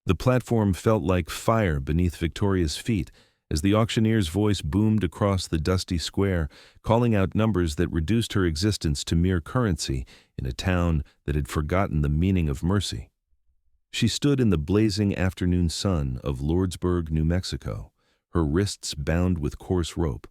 The platform felt like fire beneath Victoria's feet as the auctioneer's voice boomed across the dusty square, calling out numbers that reduced her existence to mere currency in a town that had forgotten the meaning of mercy. She stood in the blazing afternoon sun of Lordsburg, New Mexico, her wrists bound with coarse rope,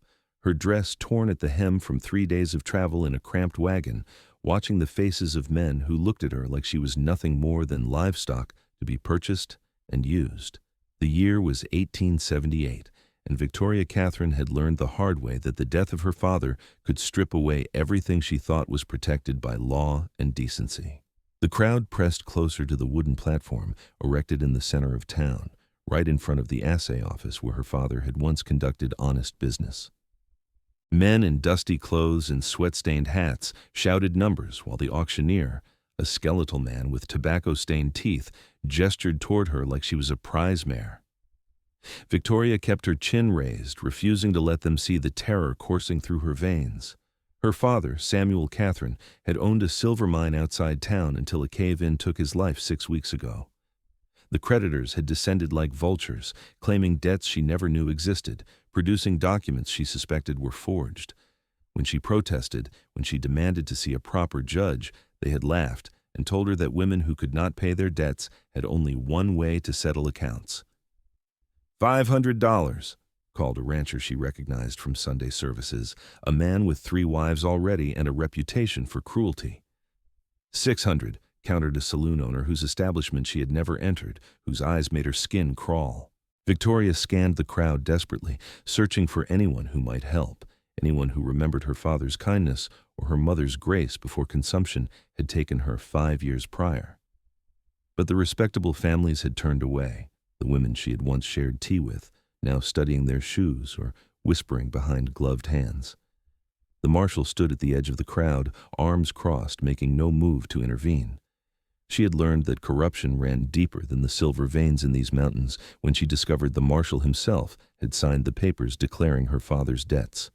her dress torn at the hem from 3 days of travel in a cramped wagon, watching the faces of men who looked at her like she was nothing more than livestock to be purchased and used. The year was 1878, and Victoria Katherine had learned the hard way that the death of her father could strip away everything she thought was protected by law and decency. The crowd pressed closer to the wooden platform erected in the center of town, right in front of the assay office where her father had once conducted honest business. Men in dusty clothes and sweat-stained hats shouted numbers while the auctioneer, a skeletal man with tobacco-stained teeth, gestured toward her like she was a prize mare. Victoria kept her chin raised, refusing to let them see the terror coursing through her veins. Her father, Samuel Katherine, had owned a silver mine outside town until a cave-in took his life 6 weeks ago. The creditors had descended like vultures, claiming debts she never knew existed, producing documents she suspected were forged. When she protested, when she demanded to see a proper judge, they had laughed and told her that women who could not pay their debts had only one way to settle accounts. $500, called a rancher she recognized from Sunday services, a man with 3 wives already and a reputation for cruelty. 600, countered a saloon owner whose establishment she had never entered, whose eyes made her skin crawl. Victoria scanned the crowd desperately, searching for anyone who might help, anyone who remembered her father's kindness or her mother's grace before consumption had taken her 5 years prior. But the respectable families had turned away, the women she had once shared tea with, now studying their shoes or whispering behind gloved hands. The marshal stood at the edge of the crowd, arms crossed, making no move to intervene. She had learned that corruption ran deeper than the silver veins in these mountains when she discovered the marshal himself had signed the papers declaring her father's debts.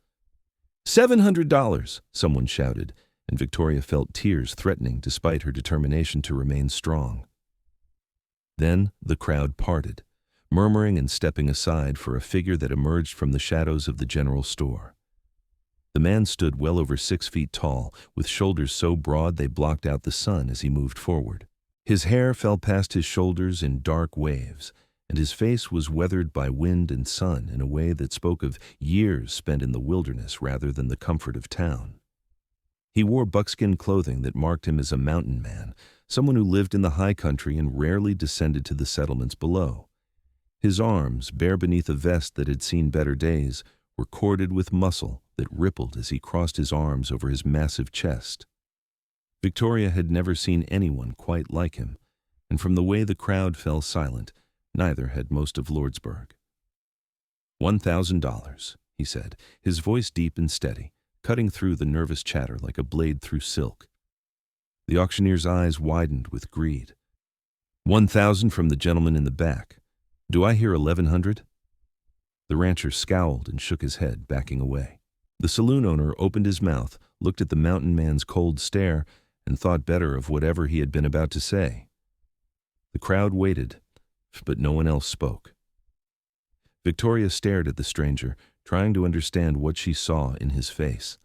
$700, someone shouted, and Victoria felt tears threatening despite her determination to remain strong. Then the crowd parted, murmuring and stepping aside for a figure that emerged from the shadows of the general store. The man stood well over 6 feet tall, with shoulders so broad they blocked out the sun as he moved forward. His hair fell past his shoulders in dark waves, and his face was weathered by wind and sun in a way that spoke of years spent in the wilderness rather than the comfort of town. He wore buckskin clothing that marked him as a mountain man, someone who lived in the high country and rarely descended to the settlements below. His arms, bare beneath a vest that had seen better days, were corded with muscle that rippled as he crossed his arms over his massive chest. Victoria had never seen anyone quite like him, and from the way the crowd fell silent, neither had most of Lordsburg. $1,000, he said, his voice deep and steady, cutting through the nervous chatter like a blade through silk. The auctioneer's eyes widened with greed. 1,000 from the gentleman in the back. Do I hear 1,100? The rancher scowled and shook his head, backing away. The saloon owner opened his mouth, looked at the mountain man's cold stare, and thought better of whatever he had been about to say. The crowd waited, but no one else spoke. Victoria stared at the stranger, trying to understand what she saw in his face.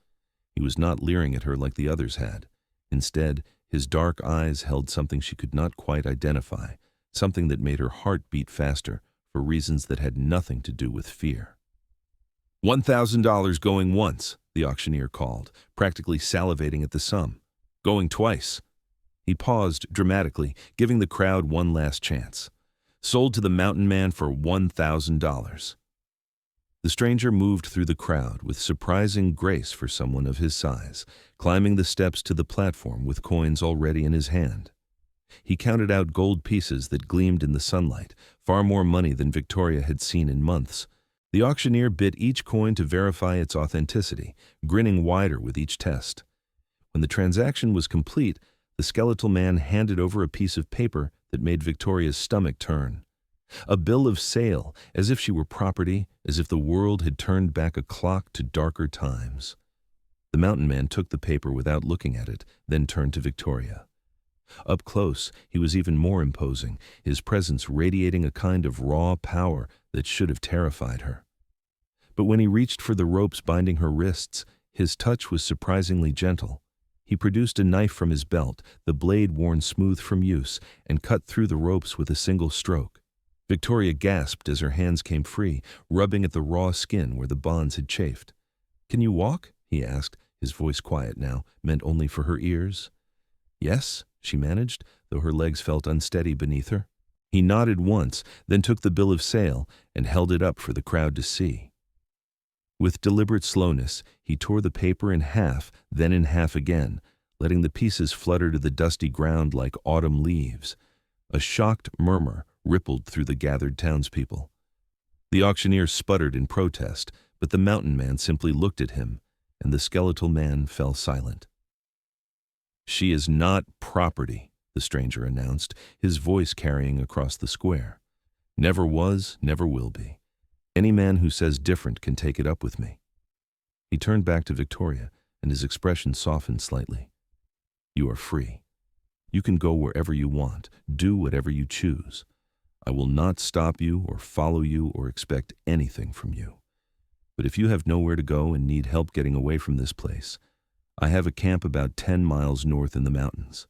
He was not leering at her like the others had. Instead, his dark eyes held something she could not quite identify, something that made her heart beat faster, for reasons that had nothing to do with fear. $1,000 going once, the auctioneer called, practically salivating at the sum. Going twice. He paused dramatically, giving the crowd one last chance. Sold to the mountain man for $1,000. The stranger moved through the crowd with surprising grace for someone of his size, climbing the steps to the platform with coins already in his hand. He counted out gold pieces that gleamed in the sunlight, far more money than Victoria had seen in months. The auctioneer bit each coin to verify its authenticity, grinning wider with each test. When the transaction was complete, the skeletal man handed over a piece of paper that made Victoria's stomach turn. A bill of sale, as if she were property, as if the world had turned back a clock to darker times. The mountain man took the paper without looking at it, then turned to Victoria. Up close, he was even more imposing, his presence radiating a kind of raw power that should have terrified her. But when he reached for the ropes binding her wrists, his touch was surprisingly gentle. He produced a knife from his belt, the blade worn smooth from use, and cut through the ropes with a single stroke. Victoria gasped as her hands came free, rubbing at the raw skin where the bonds had chafed. "Can you walk?" he asked, his voice quiet now, meant only for her ears. "Yes," she managed, though her legs felt unsteady beneath her. He nodded once, then took the bill of sale and held it up for the crowd to see. With deliberate slowness, he tore the paper in half, then in half again, letting the pieces flutter to the dusty ground like autumn leaves. A shocked murmur rippled through the gathered townspeople. The auctioneer sputtered in protest, but the mountain man simply looked at him, and the skeletal man fell silent. "She is not property," the stranger announced, his voice carrying across the square. "Never was, never will be. Any man who says different can take it up with me." He turned back to Victoria, and his expression softened slightly. "You are free. You can go wherever you want, do whatever you choose. I will not stop you or follow you or expect anything from you. But if you have nowhere to go and need help getting away from this place, I have a camp about 10 miles north in the mountains.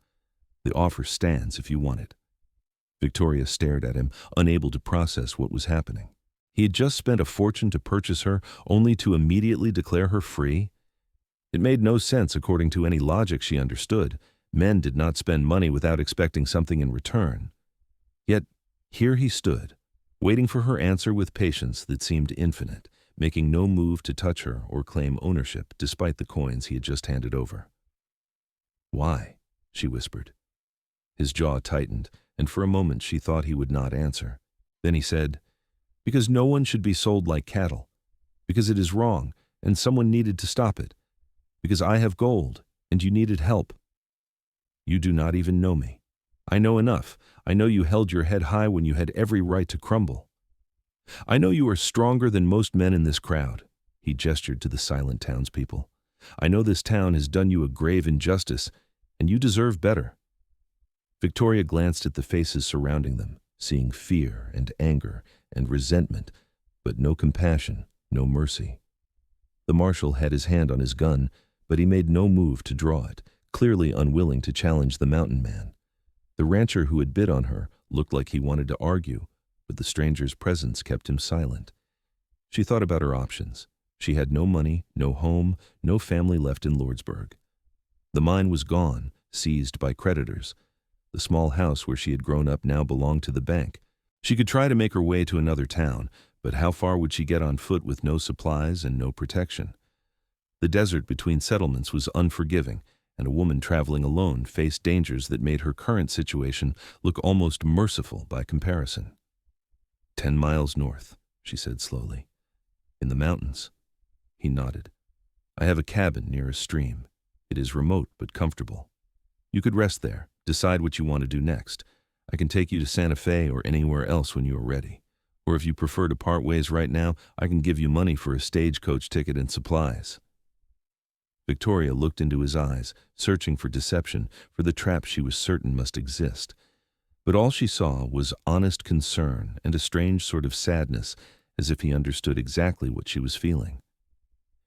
The offer stands if you want it." Victoria stared at him, unable to process what was happening. He had just spent a fortune to purchase her, only to immediately declare her free. It made no sense according to any logic she understood. Men did not spend money without expecting something in return. Yet here he stood, waiting for her answer with patience that seemed infinite, making no move to touch her or claim ownership despite the coins he had just handed over. "Why?" she whispered. His jaw tightened, and for a moment she thought he would not answer. Then he said, "Because no one should be sold like cattle. Because it is wrong, and someone needed to stop it. Because I have gold, and you needed help. You do not even know me. I know enough. I know you held your head high when you had every right to crumble. I know you are stronger than most men in this crowd." He gestured to the silent townspeople. "I know this town has done you a grave injustice, and you deserve better." Victoria glanced at the faces surrounding them, seeing fear and anger and resentment, but no compassion, no mercy. The marshal had his hand on his gun, but he made no move to draw it, clearly unwilling to challenge the mountain man. The rancher who had bid on her looked like he wanted to argue, but the stranger's presence kept him silent. She thought about her options. She had no money, no home, no family left in Lordsburg. The mine was gone, seized by creditors. The small house where she had grown up now belonged to the bank. She could try to make her way to another town, but how far would she get on foot with no supplies and no protection? The desert between settlements was unforgiving, and a woman traveling alone faced dangers that made her current situation look almost merciful by comparison. 10 miles north, she said slowly. In the mountains. He nodded. I have a cabin near a stream. It is remote but comfortable. You could rest there, decide what you want to do next. I can take you to Santa Fe or anywhere else when you are ready. Or if you prefer to part ways right now, I can give you money for a stagecoach ticket and supplies. Victoria looked into his eyes, searching for deception, for the trap she was certain must exist. But all she saw was honest concern and a strange sort of sadness, as if he understood exactly what she was feeling.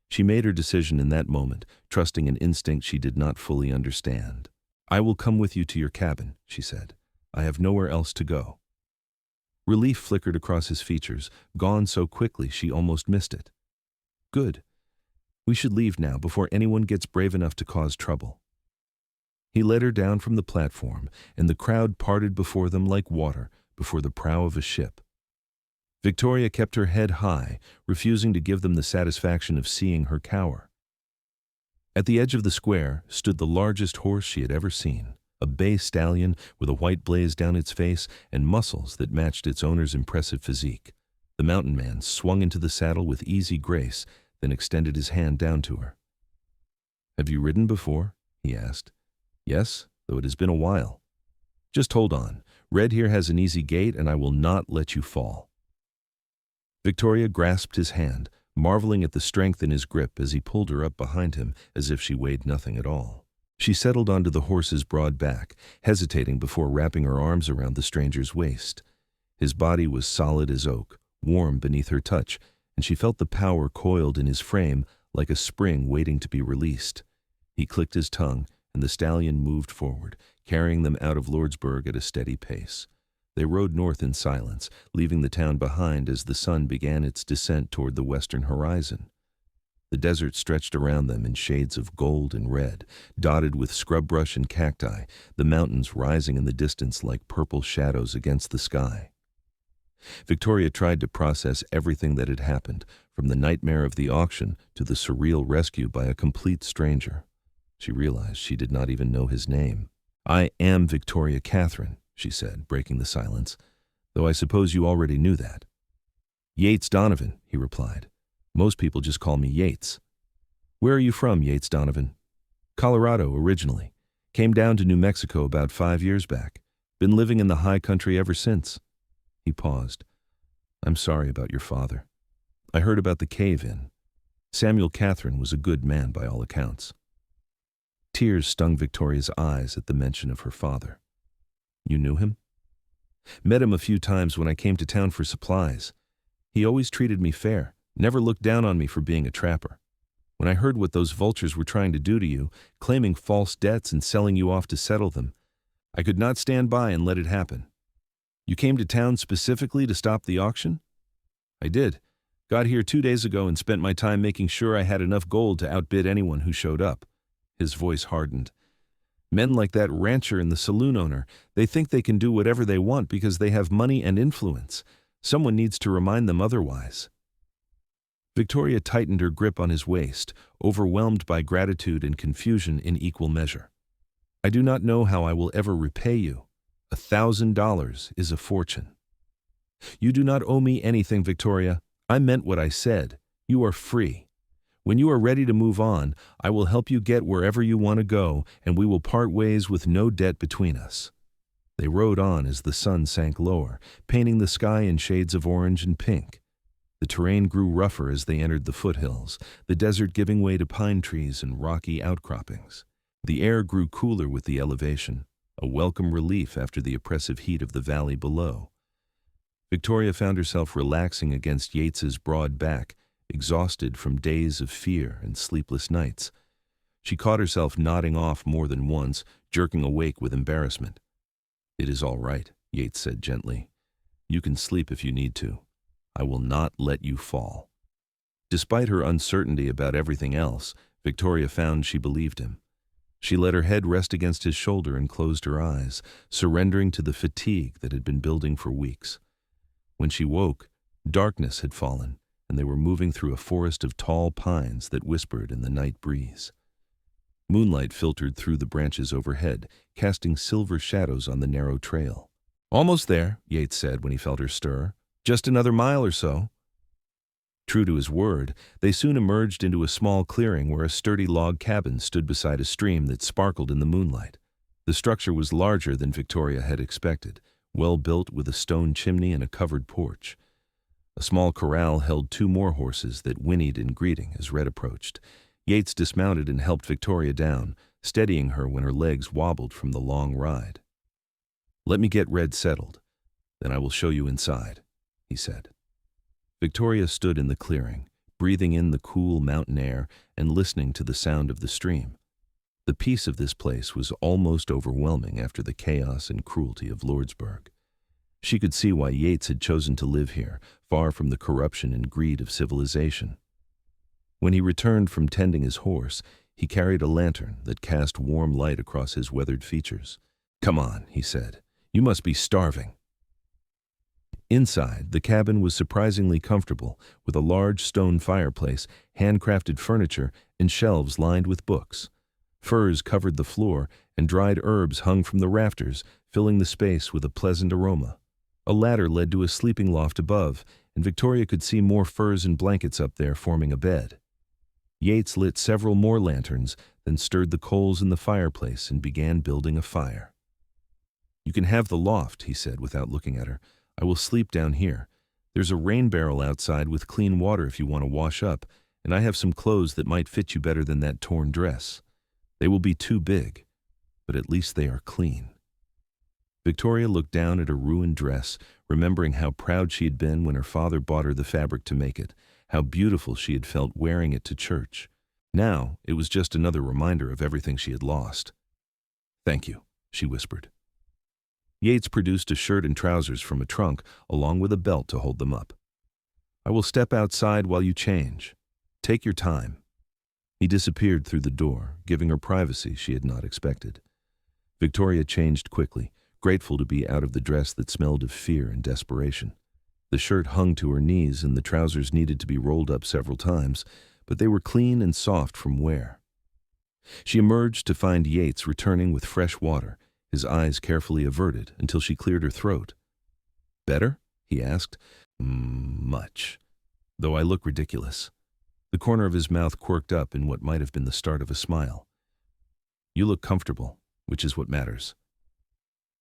She made her decision in that moment, trusting an instinct she did not fully understand. I will come with you to your cabin, she said. I have nowhere else to go. Relief flickered across his features, gone so quickly she almost missed it. Good. We should leave now before anyone gets brave enough to cause trouble. He led her down from the platform, and the crowd parted before them like water before the prow of a ship. Victoria kept her head high, refusing to give them the satisfaction of seeing her cower. At the edge of the square stood the largest horse she had ever seen, a bay stallion with a white blaze down its face and muscles that matched its owner's impressive physique. The mountain man swung into the saddle with easy grace, then extended his hand down to her. Have you ridden before? He asked. Yes, though it has been a while. Just hold on. Red here has an easy gait, and I will not let you fall. Victoria grasped his hand, marveling at the strength in his grip as he pulled her up behind him as if she weighed nothing at all. She settled onto the horse's broad back, hesitating before wrapping her arms around the stranger's waist. His body was solid as oak, warm beneath her touch, and she felt the power coiled in his frame like a spring waiting to be released. He clicked his tongue, and the stallion moved forward, carrying them out of Lordsburg at a steady pace. They rode north in silence, leaving the town behind as the sun began its descent toward the western horizon. The desert stretched around them in shades of gold and red, dotted with scrub brush and cacti, the mountains rising in the distance like purple shadows against the sky. Victoria tried to process everything that had happened, from the nightmare of the auction to the surreal rescue by a complete stranger. She realized she did not even know his name. "I am Victoria Katherine," she said, breaking the silence, "though I suppose you already knew that." "Yates Donovan," he replied. "Most people just call me Yates." "Where are you from, Yates Donovan?" "Colorado, originally. Came down to New Mexico about 5 years back. Been living in the high country ever since." He paused. "I'm sorry about your father. I heard about the cave-in. Samuel Katherine was a good man by all accounts." Tears stung Victoria's eyes at the mention of her father. "You knew him?" "Met him a few times when I came to town for supplies. He always treated me fair, never looked down on me for being a trapper. When I heard what those vultures were trying to do to you, claiming false debts and selling you off to settle them, I could not stand by and let it happen." "You came to town specifically to stop the auction?" "I did. Got here 2 days ago and spent my time making sure I had enough gold to outbid anyone who showed up." His voice hardened. "Men like that rancher and the saloon owner, they think they can do whatever they want because they have money and influence. Someone needs to remind them otherwise." Victoria tightened her grip on his waist, overwhelmed by gratitude and confusion in equal measure. "I do not know how I will ever repay you. $1,000 is a fortune." "You do not owe me anything, Victoria. I meant what I said. You are free. When you are ready to move on, I will help you get wherever you want to go, and we will part ways with no debt between us." They rode on as the sun sank lower, painting the sky in shades of orange and pink. The terrain grew rougher as they entered the foothills, the desert giving way to pine trees and rocky outcroppings. The air grew cooler with the elevation, a welcome relief after the oppressive heat of the valley below. Victoria found herself relaxing against Yates's broad back, exhausted from days of fear and sleepless nights. She caught herself nodding off more than once, jerking awake with embarrassment. "It is all right," Yates said gently. "You can sleep if you need to. I will not let you fall." Despite her uncertainty about everything else, Victoria found she believed him. She let her head rest against his shoulder and closed her eyes, surrendering to the fatigue that had been building for weeks. When she woke, darkness had fallen, and they were moving through a forest of tall pines that whispered in the night breeze. Moonlight filtered through the branches overhead, casting silver shadows on the narrow trail. "Almost there," Yates said when he felt her stir. "Just another mile or so." True to his word, they soon emerged into a small clearing where a sturdy log cabin stood beside a stream that sparkled in the moonlight. The structure was larger than Victoria had expected, well built with a stone chimney and a covered porch. A small corral held 2 more horses that whinnied in greeting as Red approached. Yates dismounted and helped Victoria down, steadying her when her legs wobbled from the long ride. "Let me get Red settled, then I will show you inside," he said. Victoria stood in the clearing, breathing in the cool mountain air and listening to the sound of the stream. The peace of this place was almost overwhelming after the chaos and cruelty of Lordsburg. She could see why Yates had chosen to live here, far from the corruption and greed of civilization. When he returned from tending his horse, he carried a lantern that cast warm light across his weathered features. "Come on," he said. "You must be starving." Inside, the cabin was surprisingly comfortable, with a large stone fireplace, handcrafted furniture, and shelves lined with books. Furs covered the floor, and dried herbs hung from the rafters, filling the space with a pleasant aroma. A ladder led to a sleeping loft above, and Victoria could see more furs and blankets up there forming a bed. Yates lit several more lanterns, then stirred the coals in the fireplace and began building a fire. "You can have the loft," he said without looking at her. "I will sleep down here. There's a rain barrel outside with clean water if you want to wash up, and I have some clothes that might fit you better than that torn dress." They will be too big, but at least they are clean. Victoria looked down at her ruined dress, remembering how proud she had been when her father bought her the fabric to make it, how beautiful she had felt wearing it to church. Now, it was just another reminder of everything she had lost. "Thank you," she whispered. Yates produced a shirt and trousers from a trunk, along with a belt to hold them up. "I will step outside while you change. Take your time." He disappeared through the door, giving her privacy she had not expected. Victoria changed quickly, grateful to be out of the dress that smelled of fear and desperation. The shirt hung to her knees and the trousers needed to be rolled up several times, but they were clean and soft from wear. She emerged to find Yates returning with fresh water, his eyes carefully averted until she cleared her throat. "Better?" he asked. Much. Though I look ridiculous." The corner of his mouth quirked up in what might have been the start of a smile. "You look comfortable, which is what matters."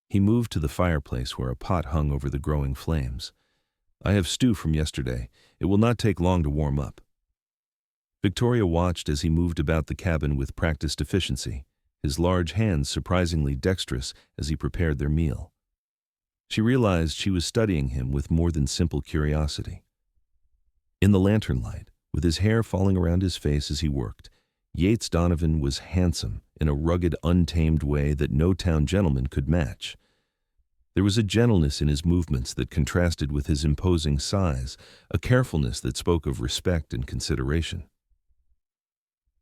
He moved to the fireplace where a pot hung over the growing flames. "I have stew from yesterday. It will not take long to warm up." Victoria watched as he moved about the cabin with practiced efficiency, his large hands surprisingly dexterous as he prepared their meal. She realized she was studying him with more than simple curiosity. In the lantern light, with his hair falling around his face as he worked, Yates Donovan was handsome in a rugged, untamed way that no town gentleman could match. There was a gentleness in his movements that contrasted with his imposing size, a carefulness that spoke of respect and consideration.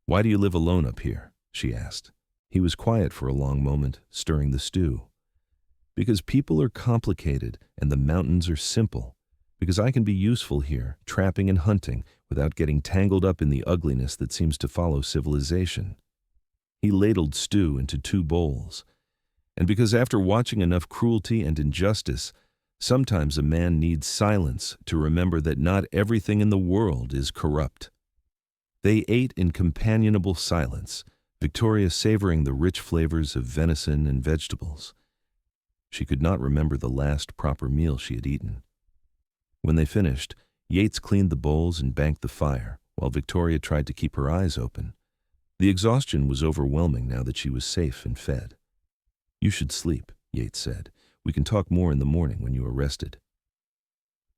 "Why do you live alone up here?" she asked. He was quiet for a long moment, stirring the stew. "Because people are complicated and the mountains are simple. Because I can be useful here, trapping and hunting, without getting tangled up in the ugliness that seems to follow civilization." He ladled stew into 2 bowls. "And because after watching enough cruelty and injustice, sometimes a man needs silence to remember that not everything in the world is corrupt." They ate in companionable silence, Victoria savoring the rich flavors of venison and vegetables. She could not remember the last proper meal she had eaten. When they finished, Yates cleaned the bowls and banked the fire, while Victoria tried to keep her eyes open. The exhaustion was overwhelming now that she was safe and fed. "You should sleep," Yates said. "We can talk more in the morning when you are rested."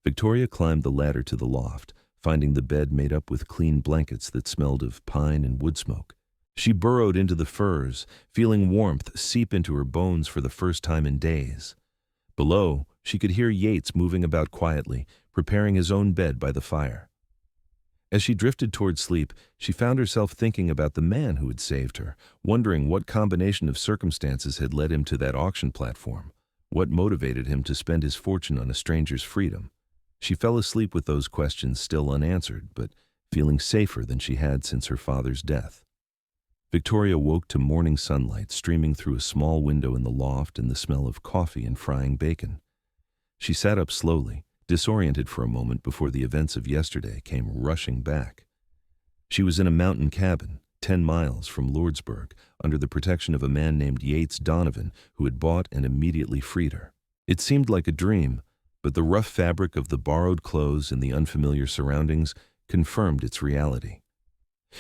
Victoria climbed the ladder to the loft, finding the bed made up with clean blankets that smelled of pine and wood smoke. She burrowed into the furs, feeling warmth seep into her bones for the first time in days. Below, she could hear Yates moving about quietly, preparing his own bed by the fire. As she drifted toward sleep, she found herself thinking about the man who had saved her, wondering what combination of circumstances had led him to that auction platform, what motivated him to spend his fortune on a stranger's freedom. She fell asleep with those questions still unanswered, but feeling safer than she had since her father's death. Victoria woke to morning sunlight streaming through a small window in the loft and the smell of coffee and frying bacon. She sat up slowly, disoriented for a moment before the events of yesterday came rushing back. She was in a mountain cabin, 10 miles from Lordsburg, under the protection of a man named Yates Donovan, who had bought and immediately freed her. It seemed like a dream, but the rough fabric of the borrowed clothes and the unfamiliar surroundings confirmed its reality.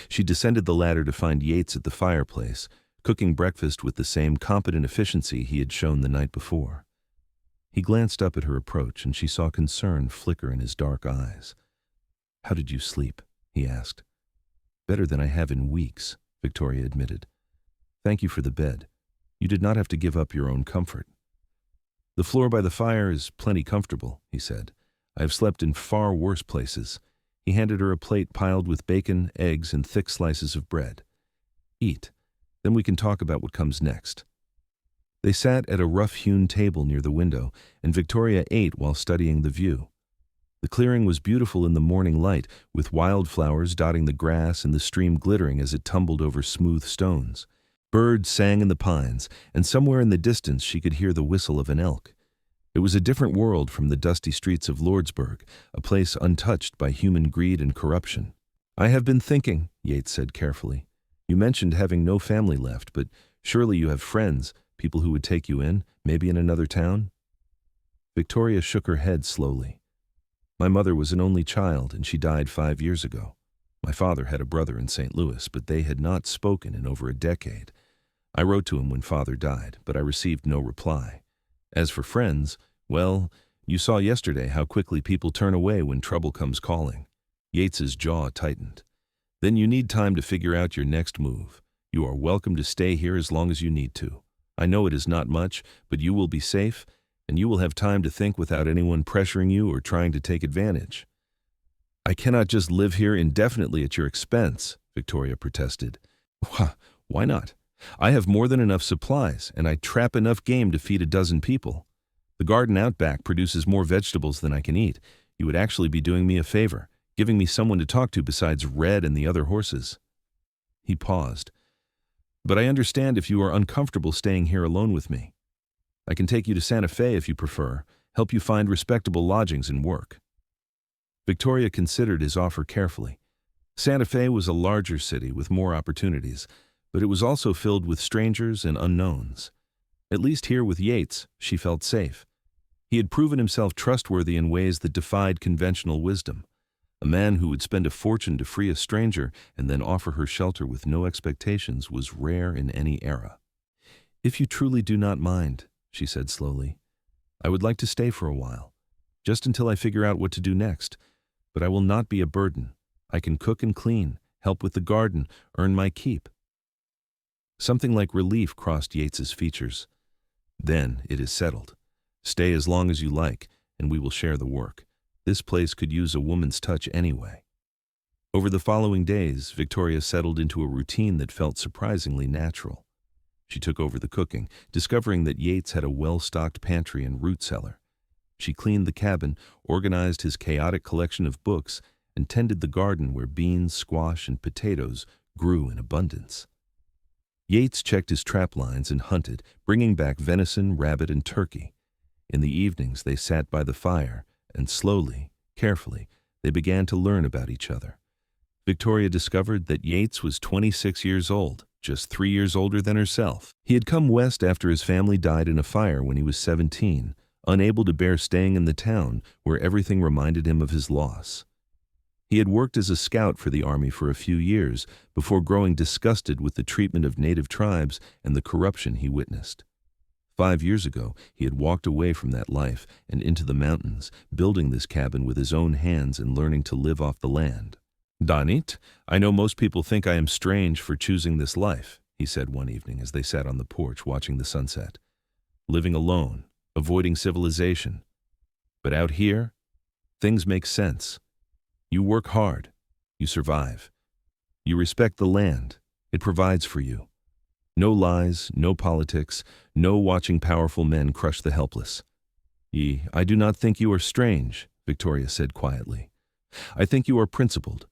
She descended the ladder to find Yates at the fireplace, cooking breakfast with the same competent efficiency he had shown the night before. He glanced up at her approach, and she saw concern flicker in his dark eyes. "How did you sleep?" he asked. "Better than I have in weeks," Victoria admitted. "Thank you for the bed. You did not have to give up your own comfort." "The floor by the fire is plenty comfortable," he said. "I have slept in far worse places." He handed her a plate piled with bacon, eggs, and thick slices of bread. "Eat. Then we can talk about what comes next." They sat at a rough-hewn table near the window, and Victoria ate while studying the view. The clearing was beautiful in the morning light, with wildflowers dotting the grass and the stream glittering as it tumbled over smooth stones. Birds sang in the pines, and somewhere in the distance she could hear the whistle of an elk. It was a different world from the dusty streets of Lordsburg, a place untouched by human greed and corruption. "I have been thinking," Yates said carefully. "You mentioned having no family left, but surely you have friends, people who would take you in, maybe in another town?" Victoria shook her head slowly. "My mother was an only child, and she died 5 years ago. My father had a brother in St. Louis, but they had not spoken in over a decade. I wrote to him when father died, but I received no reply. As for friends, well, you saw yesterday how quickly people turn away when trouble comes calling. Yates's jaw tightened. Then you need time to figure out your next move. You are welcome to stay here as long as you need to. I know it is not much, but you will be safe, and you will have time to think without anyone pressuring you or trying to take advantage. I cannot just live here indefinitely at your expense, Victoria protested. Why not? I have more than enough supplies, and I trap enough game to feed a dozen people. The garden out back produces more vegetables than I can eat. You would actually be doing me a favor, giving me someone to talk to besides Red and the other horses. He paused. But I understand if you are uncomfortable staying here alone with me. I can take you to Santa Fe if you prefer, help you find respectable lodgings and work. Victoria considered his offer carefully. Santa Fe was a larger city with more opportunities, but it was also filled with strangers and unknowns. At least here with Yates, she felt safe. He had proven himself trustworthy in ways that defied conventional wisdom. A man who would spend a fortune to free a stranger and then offer her shelter with no expectations was rare in any era. If you truly do not mind, she said slowly, I would like to stay for a while, just until I figure out what to do next. But I will not be a burden. I can cook and clean, help with the garden, earn my keep. Something like relief crossed Yates's features. Then it is settled. Stay as long as you like, and we will share the work. This place could use a woman's touch anyway. Over the following days, Victoria settled into a routine that felt surprisingly natural. She took over the cooking, discovering that Yates had a well-stocked pantry and root cellar. She cleaned the cabin, organized his chaotic collection of books, and tended the garden where beans, squash, and potatoes grew in abundance. Yates checked his trap lines and hunted, bringing back venison, rabbit, and turkey. In the evenings, they sat by the fire, and slowly, carefully, they began to learn about each other. Victoria discovered that Yates was 26 years old, just 3 years older than herself. He had come west after his family died in a fire when he was 17, unable to bear staying in the town where everything reminded him of his loss. He had worked as a scout for the army for a few years before growing disgusted with the treatment of native tribes and the corruption he witnessed. 5 years ago, he had walked away from that life and into the mountains, building this cabin with his own hands and learning to live off the land. Danit, I know most people think I am strange for choosing this life, he said one evening as they sat on the porch watching the sunset. Living alone, avoiding civilization. But out here, things make sense. You work hard. You survive. You respect the land. It provides for you. No lies, no politics, no watching powerful men crush the helpless. I do not think you are strange, Victoria said quietly. I think you are principled.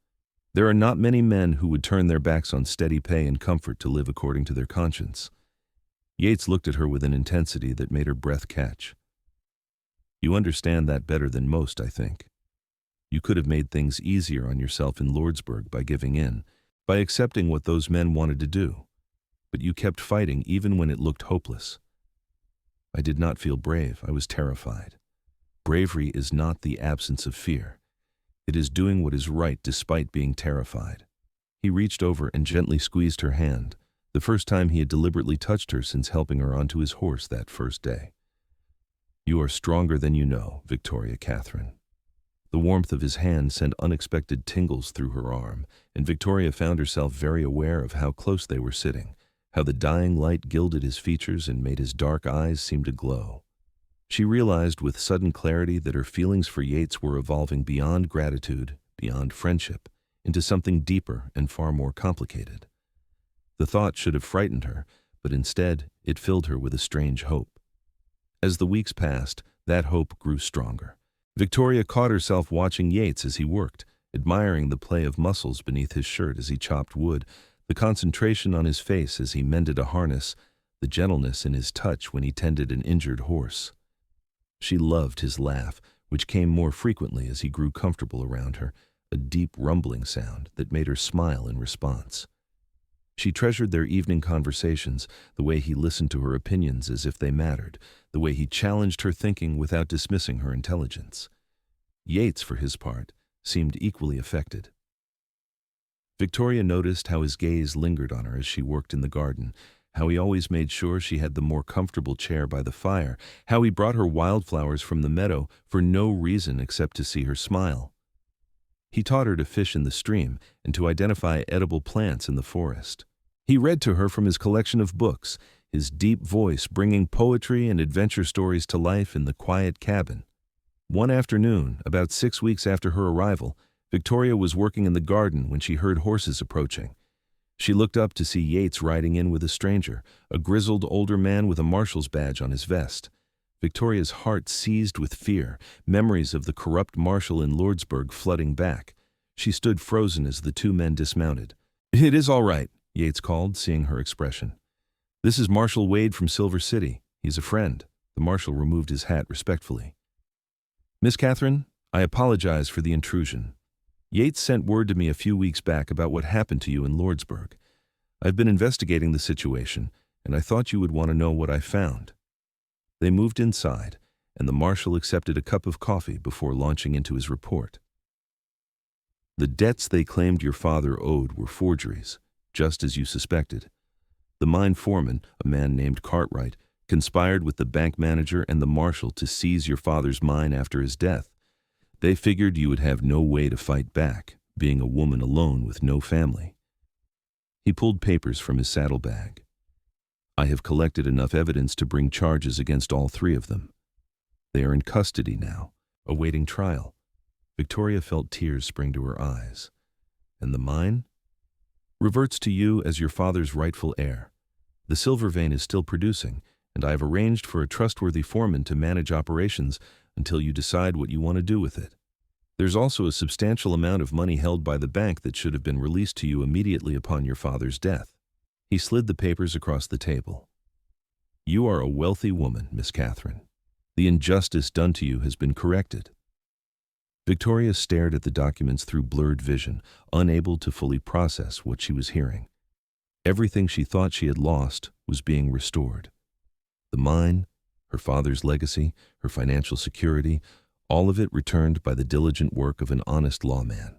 There are not many men who would turn their backs on steady pay and comfort to live according to their conscience. Yates looked at her with an intensity that made her breath catch. You understand that better than most, I think. You could have made things easier on yourself in Lordsburg by giving in, by accepting what those men wanted to do. But you kept fighting even when it looked hopeless. I did not feel brave. I was terrified. Bravery is not the absence of fear. It is doing what is right despite being terrified. He reached over and gently squeezed her hand, the first time he had deliberately touched her since helping her onto his horse that first day. You are stronger than you know, Victoria Katherine. The warmth of his hand sent unexpected tingles through her arm, and Victoria found herself very aware of how close they were sitting, how the dying light gilded his features and made his dark eyes seem to glow. She realized with sudden clarity that her feelings for Yates were evolving beyond gratitude, beyond friendship, into something deeper and far more complicated. The thought should have frightened her, but instead it filled her with a strange hope. As the weeks passed, that hope grew stronger. Victoria caught herself watching Yates as he worked, admiring the play of muscles beneath his shirt as he chopped wood, the concentration on his face as he mended a harness, the gentleness in his touch when he tended an injured horse. She loved his laugh, which came more frequently as he grew comfortable around her, a deep rumbling sound that made her smile in response. She treasured their evening conversations, the way he listened to her opinions as if they mattered, the way he challenged her thinking without dismissing her intelligence. Yates, for his part, seemed equally affected. Victoria noticed how his gaze lingered on her as she worked in the garden, how he always made sure she had the more comfortable chair by the fire, how he brought her wildflowers from the meadow for no reason except to see her smile. He taught her to fish in the stream and to identify edible plants in the forest. He read to her from his collection of books, his deep voice bringing poetry and adventure stories to life in the quiet cabin. One afternoon, about 6 weeks after her arrival, Victoria was working in the garden when she heard horses approaching. She looked up to see Yates riding in with a stranger, a grizzled older man with a marshal's badge on his vest. Victoria's heart seized with fear, memories of the corrupt marshal in Lordsburg flooding back. She stood frozen as the two men dismounted. "It is all right," Yates called, seeing her expression. "This is Marshal Wade from Silver City. He's a friend." The marshal removed his hat respectfully. "Miss Katherine, I apologize for the intrusion. Yates sent word to me a few weeks back about what happened to you in Lordsburg. I've been investigating the situation, and I thought you would want to know what I found." They moved inside, and the marshal accepted a cup of coffee before launching into his report. "The debts they claimed your father owed were forgeries, just as you suspected. The mine foreman, a man named Cartwright, conspired with the bank manager and the marshal to seize your father's mine after his death. They figured you would have no way to fight back, being a woman alone with no family." He pulled papers from his saddlebag. "I have collected enough evidence to bring charges against all three of them. They are in custody now, awaiting trial." Victoria felt tears spring to her eyes. "And the mine?" "Reverts to you as your father's rightful heir. The silver vein is still producing, and I have arranged for a trustworthy foreman to manage operations until you decide what you want to do with it. There's also a substantial amount of money held by the bank that should have been released to you immediately upon your father's death." He slid the papers across the table. "You are a wealthy woman, Miss Katherine. The injustice done to you has been corrected." Victoria stared at the documents through blurred vision, unable to fully process what she was hearing. Everything she thought she had lost was being restored. The mine, her father's legacy, her financial security, all of it returned by the diligent work of an honest lawman.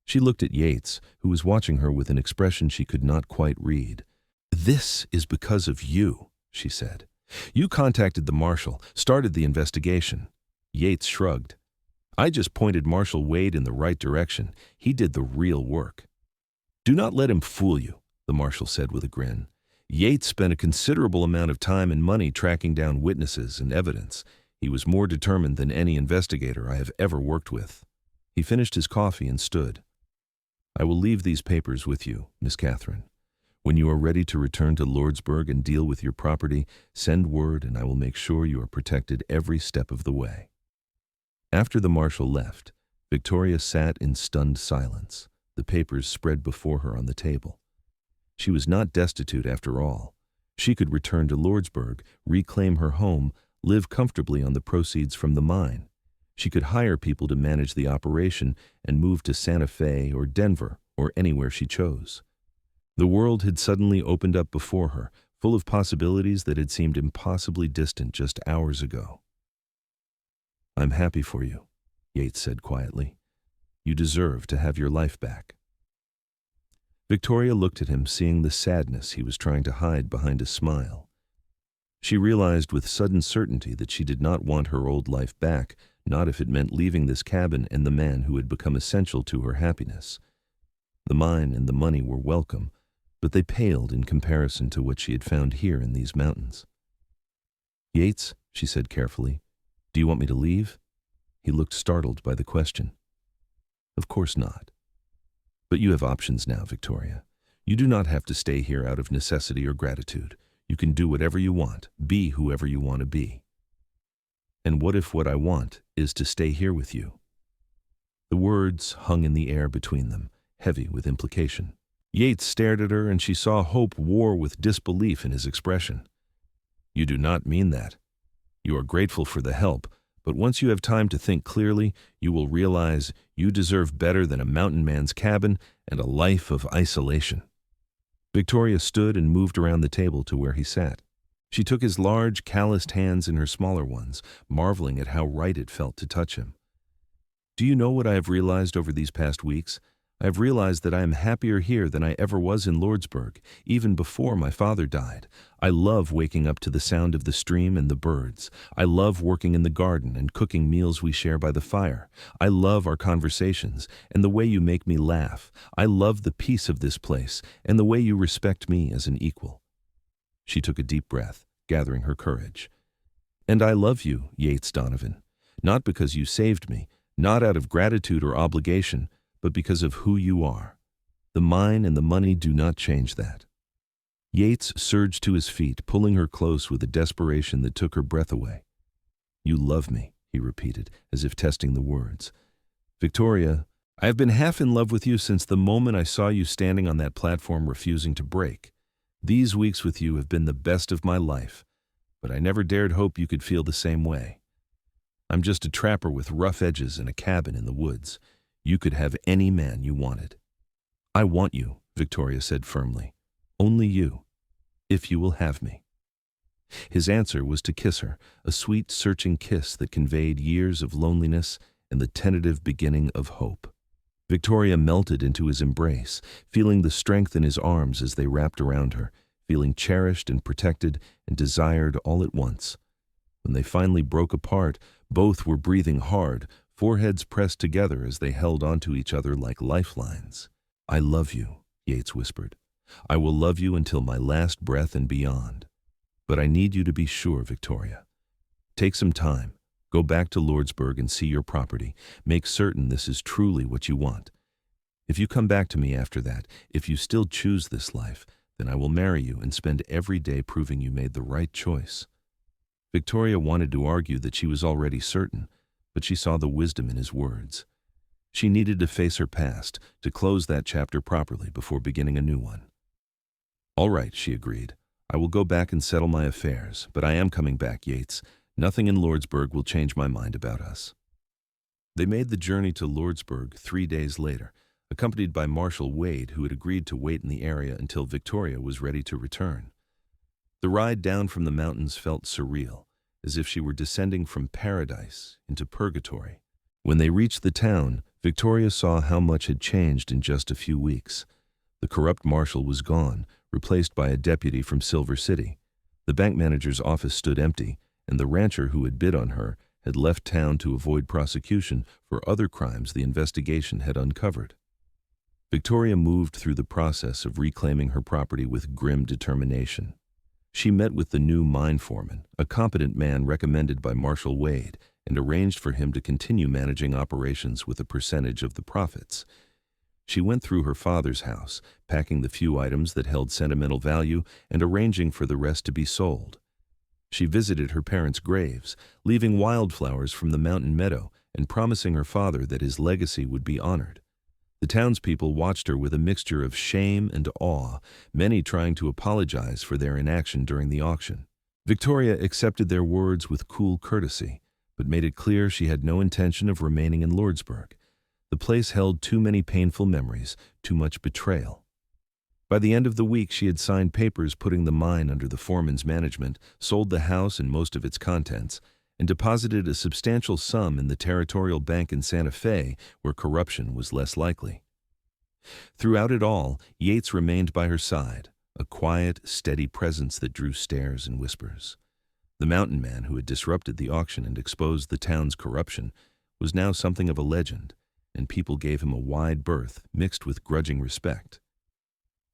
She looked at Yates, who was watching her with an expression she could not quite read. "This is because of you," she said. "You contacted the marshal, started the investigation." Yates shrugged. "I just pointed Marshal Wade in the right direction. He did the real work." "Do not let him fool you," the marshal said with a grin. "Yates spent a considerable amount of time and money tracking down witnesses and evidence. He was more determined than any investigator I have ever worked with." He finished his coffee and stood. "I will leave these papers with you, Miss Katherine. When you are ready to return to Lordsburg and deal with your property, send word and I will make sure you are protected every step of the way." After the marshal left, Victoria sat in stunned silence, the papers spread before her on the table. She was not destitute after all. She could return to Lordsburg, reclaim her home, live comfortably on the proceeds from the mine. She could hire people to manage the operation and move to Santa Fe or Denver or anywhere she chose. The world had suddenly opened up before her, full of possibilities that had seemed impossibly distant just hours ago. "I'm happy for you," Yates said quietly. "You deserve to have your life back." Victoria looked at him, seeing the sadness he was trying to hide behind a smile. She realized with sudden certainty that she did not want her old life back, not if it meant leaving this cabin and the man who had become essential to her happiness. The mine and the money were welcome, but they paled in comparison to what she had found here in these mountains. "Yates," she said carefully, "do you want me to leave?" He looked startled by the question. "Of course not. But you have options now, Victoria. You do not have to stay here out of necessity or gratitude. You can do whatever you want, be whoever you want to be." "And what if what I want is to stay here with you?" The words hung in the air between them, heavy with implication. Yates stared at her, and she saw hope war with disbelief in his expression. "You do not mean that. You are grateful for the help, but once you have time to think clearly, you will realize you deserve better than a mountain man's cabin and a life of isolation." Victoria stood and moved around the table to where he sat. She took his large, calloused hands in her smaller ones, marveling at how right it felt to touch him. "Do you know what I have realized over these past weeks? I have realized that I am happier here than I ever was in Lordsburg, even before my father died. I love waking up to the sound of the stream and the birds. I love working in the garden and cooking meals we share by the fire. I love our conversations and the way you make me laugh. I love the peace of this place and the way you respect me as an equal." She took a deep breath, gathering her courage. "And I love you, Yates Donovan, not because you saved me, not out of gratitude or obligation, but because of who you are. The mine and the money do not change that." Yates surged to his feet, pulling her close with a desperation that took her breath away. "You love me," he repeated, as if testing the words. "Victoria, I have been half in love with you since the moment I saw you standing on that platform refusing to break. These weeks with you have been the best of my life, but I never dared hope you could feel the same way. I'm just a trapper with rough edges and a cabin in the woods. You could have any man you wanted." "I want you," Victoria said firmly. "Only you, if you will have me." His answer was to kiss her, a sweet, searching kiss that conveyed years of loneliness and the tentative beginning of hope. Victoria melted into his embrace, feeling the strength in his arms as they wrapped around her, feeling cherished and protected and desired all at once. When they finally broke apart, both were breathing hard, foreheads pressed together as they held onto each other like lifelines. "I love you," Yates whispered. "I will love you until my last breath and beyond. But I need you to be sure, Victoria. Take some time. Go back to Lordsburg and see your property. Make certain this is truly what you want. If you come back to me after that, if you still choose this life, then I will marry you and spend every day proving you made the right choice." Victoria wanted to argue that she was already certain, but she saw the wisdom in his words. She needed to face her past, to close that chapter properly before beginning a new one. "All right," she agreed. "I will go back and settle my affairs, but I am coming back, Yates. Nothing in Lordsburg will change my mind about us." They made the journey to Lordsburg 3 days later, accompanied by Marshal Wade, who had agreed to wait in the area until Victoria was ready to return. The ride down from the mountains felt surreal, as if she were descending from paradise into purgatory. When they reached the town, Victoria saw how much had changed in just a few weeks. The corrupt marshal was gone, replaced by a deputy from Silver City. The bank manager's office stood empty, and the rancher who had bid on her had left town to avoid prosecution for other crimes the investigation had uncovered. Victoria moved through the process of reclaiming her property with grim determination. She met with the new mine foreman, a competent man recommended by Marshal Wade, and arranged for him to continue managing operations with a percentage of the profits. She went through her father's house, packing the few items that held sentimental value and arranging for the rest to be sold. She visited her parents' graves, leaving wildflowers from the mountain meadow and promising her father that his legacy would be honored. The townspeople watched her with a mixture of shame and awe, many trying to apologize for their inaction during the auction. Victoria accepted their words with cool courtesy, but made it clear she had no intention of remaining in Lordsburg. The place held too many painful memories, too much betrayal. By the end of the week, she had signed papers putting the mine under the foreman's management, sold the house and most of its contents, and deposited a substantial sum in the Territorial Bank in Santa Fe, where corruption was less likely. Throughout it all, Yates remained by her side, a quiet, steady presence that drew stares and whispers. The mountain man who had disrupted the auction and exposed the town's corruption was now something of a legend, and people gave him a wide berth mixed with grudging respect.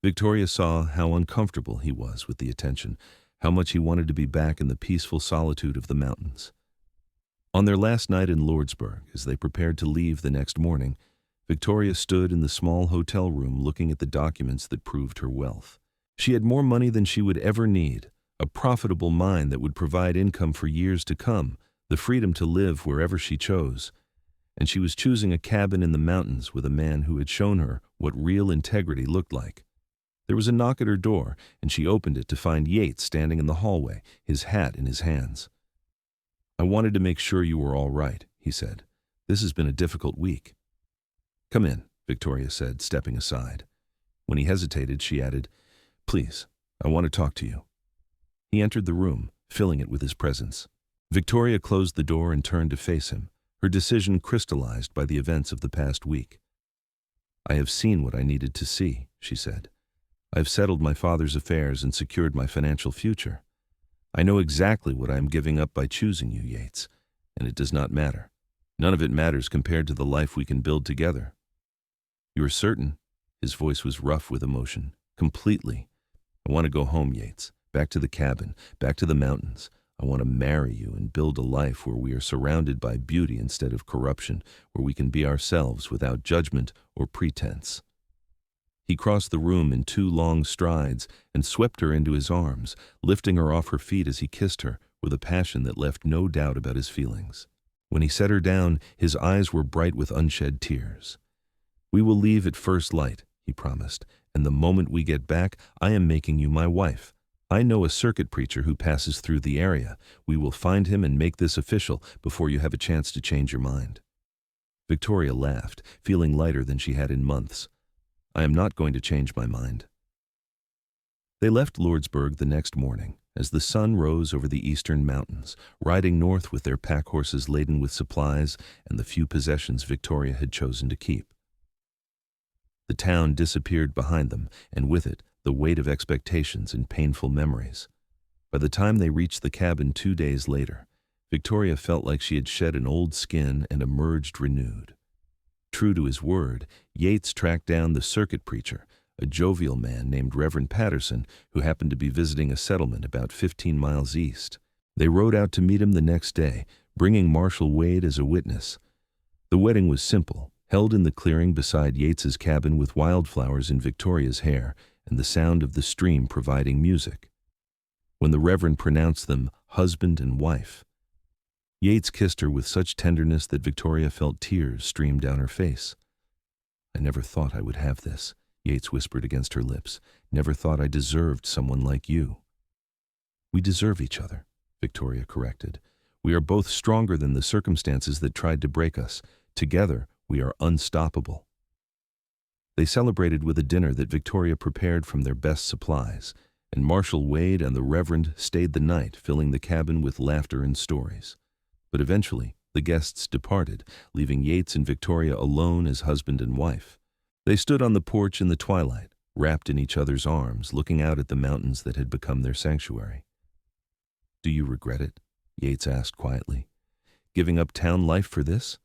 Victoria saw how uncomfortable he was with the attention, how much he wanted to be back in the peaceful solitude of the mountains. On their last night in Lordsburg, as they prepared to leave the next morning, Victoria stood in the small hotel room looking at the documents that proved her wealth. She had more money than she would ever need, a profitable mine that would provide income for years to come, the freedom to live wherever she chose. And she was choosing a cabin in the mountains with a man who had shown her what real integrity looked like. There was a knock at her door, and she opened it to find Yates standing in the hallway, his hat in his hands. "I wanted to make sure you were all right," he said. "This has been a difficult week." "Come in," Victoria said, stepping aside. When he hesitated, she added, "Please, I want to talk to you." He entered the room, filling it with his presence. Victoria closed the door and turned to face him, her decision crystallized by the events of the past week. I have seen what I needed to see, she said. I have settled my father's affairs and secured my financial future. I know exactly what I am giving up by choosing you, Yates, and it does not matter. None of it matters compared to the life we can build together. You are certain? His voice was rough with emotion. Completely. I want to go home, Yates. Back to the cabin, back to the mountains. I want to marry you and build a life where we are surrounded by beauty instead of corruption, where we can be ourselves without judgment or pretense. He crossed the room in 2 long strides and swept her into his arms, lifting her off her feet as he kissed her with a passion that left no doubt about his feelings. When he set her down, his eyes were bright with unshed tears. We will leave at first light, he promised, and the moment we get back, I am making you my wife. I know a circuit preacher who passes through the area. We will find him and make this official before you have a chance to change your mind. Victoria laughed, feeling lighter than she had in months. I am not going to change my mind. They left Lordsburg the next morning, as the sun rose over the eastern mountains, riding north with their pack horses laden with supplies and the few possessions Victoria had chosen to keep. The town disappeared behind them, and with it, the weight of expectations and painful memories. By the time they reached the cabin 2 days later, Victoria felt like she had shed an old skin and emerged renewed. True to his word, Yates tracked down the circuit preacher, a jovial man named Reverend Patterson, who happened to be visiting a settlement about 15 miles east. They rode out to meet him the next day, bringing Marshal Wade as a witness. The wedding was simple, held in the clearing beside Yates's cabin with wildflowers in Victoria's hair and the sound of the stream providing music. When the Reverend pronounced them husband and wife, Yates kissed her with such tenderness that Victoria felt tears stream down her face. I never thought I would have this, Yates whispered against her lips. Never thought I deserved someone like you. We deserve each other, Victoria corrected. We are both stronger than the circumstances that tried to break us. Together, we are unstoppable. They celebrated with a dinner that Victoria prepared from their best supplies, and Marshal Wade and the Reverend stayed the night, filling the cabin with laughter and stories. But eventually, the guests departed, leaving Yates and Victoria alone as husband and wife. They stood on the porch in the twilight, wrapped in each other's arms, looking out at the mountains that had become their sanctuary. Do you regret it? Yates asked quietly. Giving up town life for this?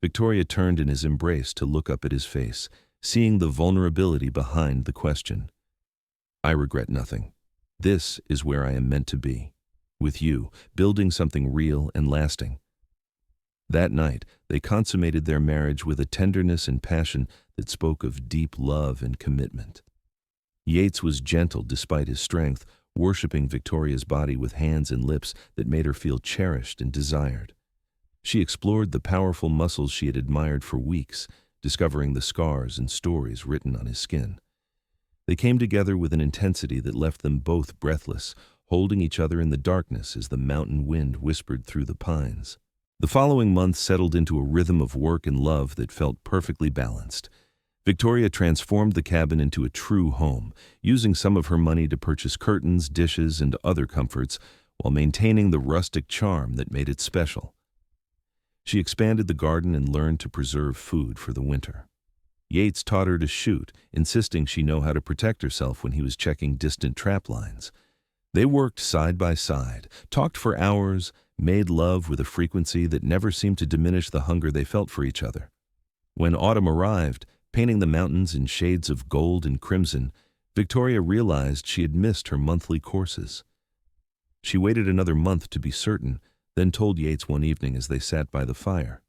Victoria turned in his embrace to look up at his face, seeing the vulnerability behind the question. I regret nothing. This is where I am meant to be, with you, building something real and lasting. That night, they consummated their marriage with a tenderness and passion that spoke of deep love and commitment. Yates was gentle despite his strength, worshiping Victoria's body with hands and lips that made her feel cherished and desired. She explored the powerful muscles she had admired for weeks, discovering the scars and stories written on his skin. They came together with an intensity that left them both breathless, holding each other in the darkness as the mountain wind whispered through the pines. The following month settled into a rhythm of work and love that felt perfectly balanced. Victoria transformed the cabin into a true home, using some of her money to purchase curtains, dishes, and other comforts, while maintaining the rustic charm that made it special. She expanded the garden and learned to preserve food for the winter. Yates taught her to shoot, insisting she know how to protect herself when he was checking distant trap lines. They worked side by side, talked for hours, made love with a frequency that never seemed to diminish the hunger they felt for each other. When autumn arrived, painting the mountains in shades of gold and crimson, Victoria realized she had missed her monthly courses. She waited another month to be certain, then told Yates one evening as they sat by the fire.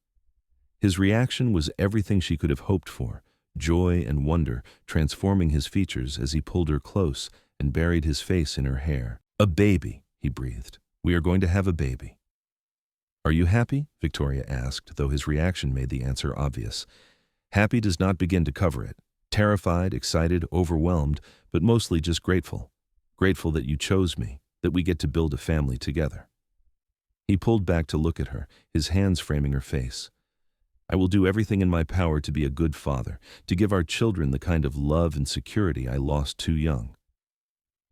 His reaction was everything she could have hoped for, joy and wonder transforming his features as he pulled her close and buried his face in her hair. A baby, he breathed. We are going to have a baby. Are you happy? Victoria asked, though his reaction made the answer obvious. Happy does not begin to cover it. Terrified, excited, overwhelmed, but mostly just grateful. Grateful that you chose me, that we get to build a family together. He pulled back to look at her, his hands framing her face. I will do everything in my power to be a good father, to give our children the kind of love and security I lost too young.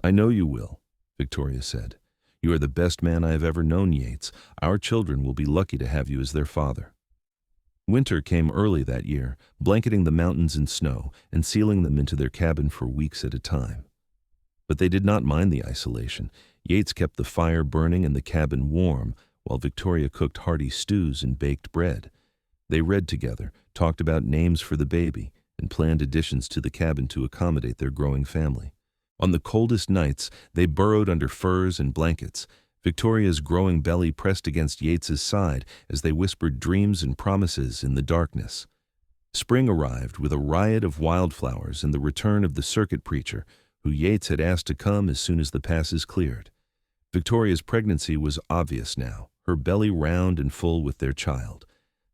I know you will, Victoria said. You are the best man I have ever known, Yates. Our children will be lucky to have you as their father. Winter came early that year, blanketing the mountains in snow and sealing them into their cabin for weeks at a time. But they did not mind the isolation. Yates kept the fire burning and the cabin warm, while Victoria cooked hearty stews and baked bread. They read together, talked about names for the baby, and planned additions to the cabin to accommodate their growing family. On the coldest nights, they burrowed under furs and blankets. Victoria's growing belly pressed against Yates's side as they whispered dreams and promises in the darkness. Spring arrived with a riot of wildflowers and the return of the circuit preacher, who Yates had asked to come as soon as the passes cleared. Victoria's pregnancy was obvious now, her belly round and full with their child.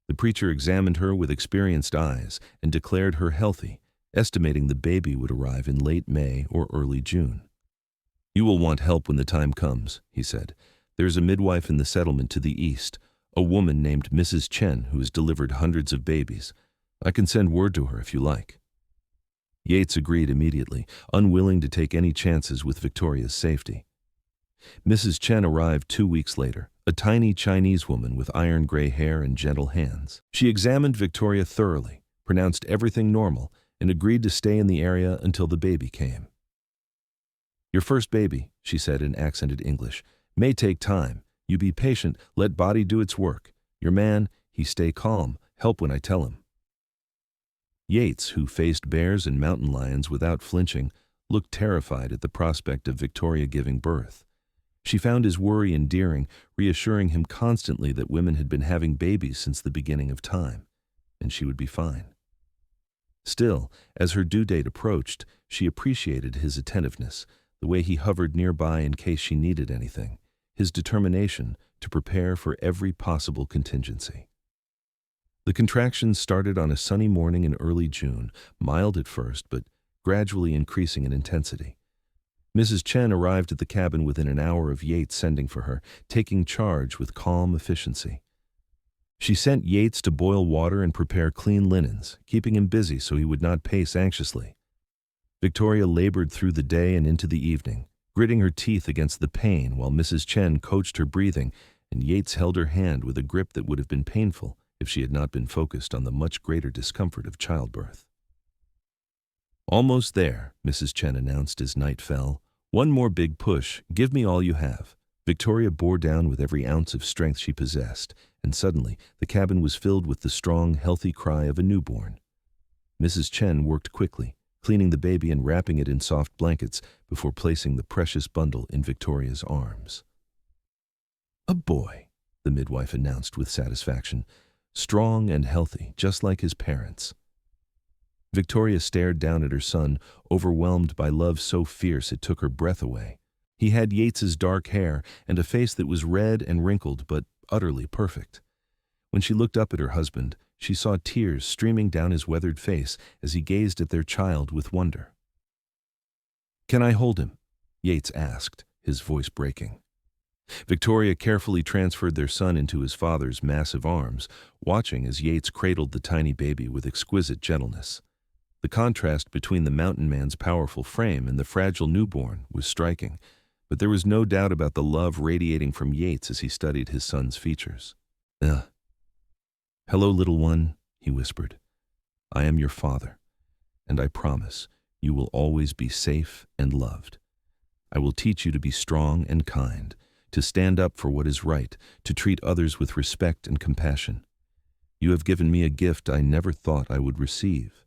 The preacher examined her with experienced eyes and declared her healthy, estimating the baby would arrive in late May or early June. "You will want help when the time comes," he said. "There's a midwife in the settlement to the east, a woman named Mrs. Chen who has delivered hundreds of babies. I can send word to her if you like." Yates agreed immediately, unwilling to take any chances with Victoria's safety. Mrs. Chen arrived 2 weeks later, a tiny Chinese woman with iron-gray hair and gentle hands. She examined Victoria thoroughly, pronounced everything normal, and agreed to stay in the area until the baby came. "Your first baby," she said in accented English, "may take time. You be patient, let body do its work. Your man, he stay calm, help when I tell him." Yates, who faced bears and mountain lions without flinching, looked terrified at the prospect of Victoria giving birth. She found his worry endearing, reassuring him constantly that women had been having babies since the beginning of time, and she would be fine. Still, as her due date approached, she appreciated his attentiveness, the way he hovered nearby in case she needed anything, his determination to prepare for every possible contingency. The contractions started on a sunny morning in early June, mild at first, but gradually increasing in intensity. Mrs. Chen arrived at the cabin within an hour of Yates sending for her, taking charge with calm efficiency. She sent Yates to boil water and prepare clean linens, keeping him busy so he would not pace anxiously. Victoria labored through the day and into the evening, gritting her teeth against the pain while Mrs. Chen coached her breathing, and Yates held her hand with a grip that would have been painful if she had not been focused on the much greater discomfort of childbirth. "Almost there," Mrs. Chen announced as night fell. "One more big push, give me all you have." Victoria bore down with every ounce of strength she possessed, and suddenly the cabin was filled with the strong, healthy cry of a newborn. Mrs. Chen worked quickly, cleaning the baby and wrapping it in soft blankets before placing the precious bundle in Victoria's arms. "A boy," the midwife announced with satisfaction, "strong and healthy, just like his parents." Victoria stared down at her son, overwhelmed by love so fierce it took her breath away. He had Yates's dark hair and a face that was red and wrinkled but utterly perfect. When she looked up at her husband, she saw tears streaming down his weathered face as he gazed at their child with wonder. "Can I hold him?" Yates asked, his voice breaking. Victoria carefully transferred their son into his father's massive arms, watching as Yates cradled the tiny baby with exquisite gentleness. The contrast between the mountain man's powerful frame and the fragile newborn was striking, but there was no doubt about the love radiating from Yates as he studied his son's features. "Hello, little one," he whispered. "I am your father, and I promise you will always be safe and loved. I will teach you to be strong and kind, to stand up for what is right, to treat others with respect and compassion. You have given me a gift I never thought I would receive,